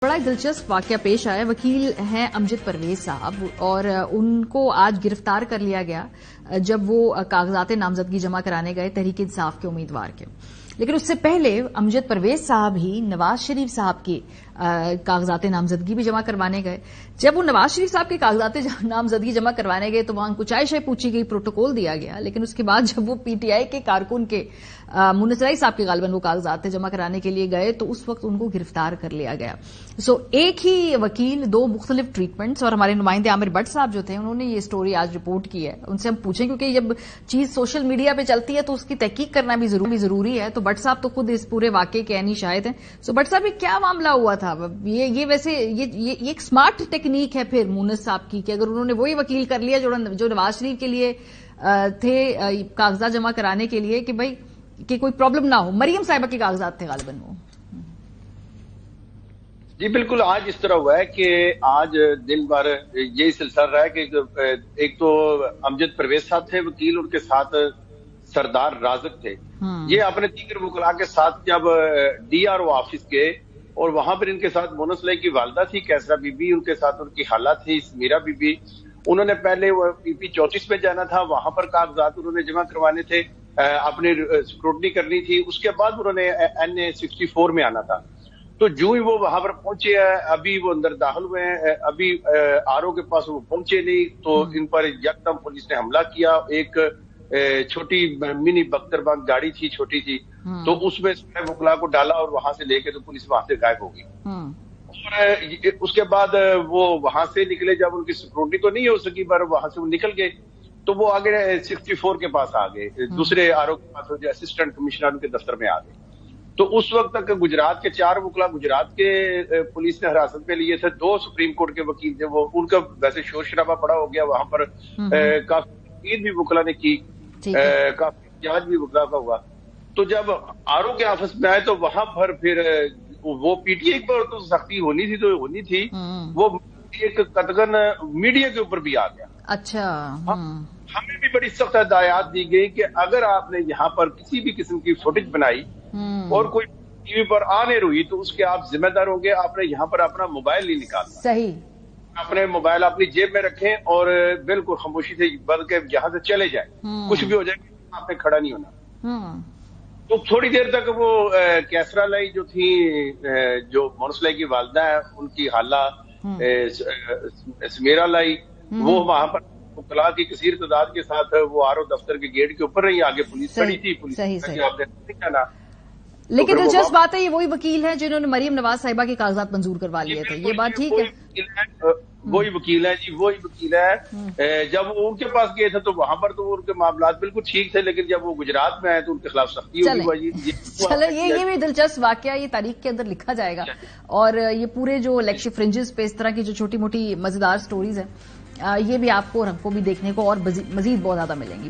बड़ा दिलचस्प वाकया पेश आया। वकील हैं अमजद परवेज साहब और उनको आज गिरफ्तार कर लिया गया जब वो कागजात नामजदगी जमा कराने गए तहरीक इंसाफ के उम्मीदवार के। लेकिन उससे पहले अमजद परवेज साहब ही नवाज शरीफ साहब की कागजात नामजदगी भी जमा करवाने गए। जब वो नवाज शरीफ साहब के कागजात नामजदगी जमा करवाने गए तो वहां कुछ आयशा पूछी गई, प्रोटोकॉल दिया गया। लेकिन उसके बाद जब वो पीटीआई के कारकुन के मुनसराई साहब के गालिबन वो कागजात जमा कराने के लिए गए तो उस वक्त उनको गिरफ्तार कर लिया गया। एक ही वकील, दो मुख्तलिफ ट्रीटमेंट्स। और हमारे नुमाइंदे आमिर भट्ट साहब जो थे उन्होंने ये स्टोरी आज रिपोर्ट की है। उनसे हम पूछें क्योंकि जब चीज सोशल मीडिया पे चलती है तो उसकी तहकीक करना भी जरूरी है। तो भट्ट साहब तो खुद इस पूरे वाकये के ऐनी शाहिद हैं। सो भट्ट साहब, ये क्या मामला हुआ था? ये वैसे ये एक स्मार्ट टेक्निक है फिर मुनस साहब की कि अगर उन्होंने वही वकील कर लिया जो नवाज शरीफ के लिए थे कागजात जमा कराने के लिए कि भाई कि कोई प्रॉब्लम ना हो। मरियम साहिबा के कागजात थे गालिबन वो। जी बिल्कुल, आज इस तरह हुआ है कि आज दिन भर यही सिलसिला रहा है कि एक तो अमजद परवेज साहब थे वकील, उनके साथ सरदार राज़िक थे। ये अपने दीगर वकला के साथ जब डीआरओ ऑफिस गए और वहां पर इनके साथ मोनसलाई की वालदा थी कैसरा बीबी, उनके साथ उनकी खाला थी समीरा बीबी। उन्होंने पहले वो पीपी 34 में जाना था, वहां पर कागजात उन्होंने जमा करवाने थे, अपनी स्क्रूटनी करनी थी। उसके बाद उन्होंने NA 64 में आना था। तो जो ही वो वहां पर पहुंचे हैं, अभी वो अंदर दाखिल हुए हैं, अभी आरओ के पास वो पहुंचे नहीं तो इन पर यकदम पुलिस ने हमला किया। एक छोटी मिनी बख्तरबंद गाड़ी थी, छोटी थी, तो उसमें वकला को डाला और वहां से लेके तो पुलिस वहां से गायब हो गई। और उसके बाद वो वहां से निकले, जब उनकी सिक्योरिटी तो नहीं हो सकी पर वहां से वो निकल गए तो वो आगे 64 के पास आ गए, दूसरे आरओ के पास, जो असिस्टेंट कमिश्नर उनके दफ्तर में आ गए। तो उस वक्त तक गुजरात के 4 वकला गुजरात के पुलिस ने हिरासत में लिए थे। 2 सुप्रीम कोर्ट के वकील थे, वो उनका वैसे शोर शराबा बड़ा हो गया वहां पर। काफी भी वकला ने की, काफी जांच भी वकला का हुआ। तो जब आरओ के ऑफिस में आए तो वहां पर फिर वो पीटीआई पर तो सख्ती होनी थी तो होनी थी, वो एक कतगन मीडिया के ऊपर भी आ गया। अच्छा। हमें भी बड़ी सख्त हिदायत दी गई कि अगर आपने यहाँ पर किसी भी किस्म की फुटेज बनाई और कोई टीवी पर आने हुई तो उसके आप जिम्मेदार होंगे। आपने यहाँ पर अपना मोबाइल नहीं निकालना। सही। अपने मोबाइल अपनी जेब में रखें और बिल्कुल खामोशी से बंद के यहाँ से चले जाए। कुछ भी हो जाए आपने खड़ा नहीं होना। तो थोड़ी देर तक वो कैसरा लाई जो थी, जो मोनसलाई की वालदा है, उनकी हाला समीरा लाई, वो वहां पर वकला की कसीर तादाद के साथ वो आरओ दफ्तर के गेट के ऊपर रही। आगे पुलिस खड़ी थी, पुलिस आपने नहीं जाना। लेकिन दिलचस्प बात है, ये वही वकील हैं जिन्होंने मरियम नवाज साहिबा के कागजात मंजूर करवा लिए थे। ये बात ठीक है। वही वकील है जी, वही वकील है। जब वो उनके पास गए थे तो वहां पर तो उनके मामला बिल्कुल ठीक थे, लेकिन जब वो गुजरात में आए तो उनके खिलाफ सख्ती होगी। चलो ये भी दिलचस्प वाकया, ये तारीख के अंदर लिखा जाएगा। और ये पूरे जो इलेक्शन फ्रिंजेस पे इस तरह की जो छोटी मोटी मजेदार स्टोरीज है, ये भी आपको और हमको भी देखने को और मजीद बहुत ज्यादा मिलेंगी।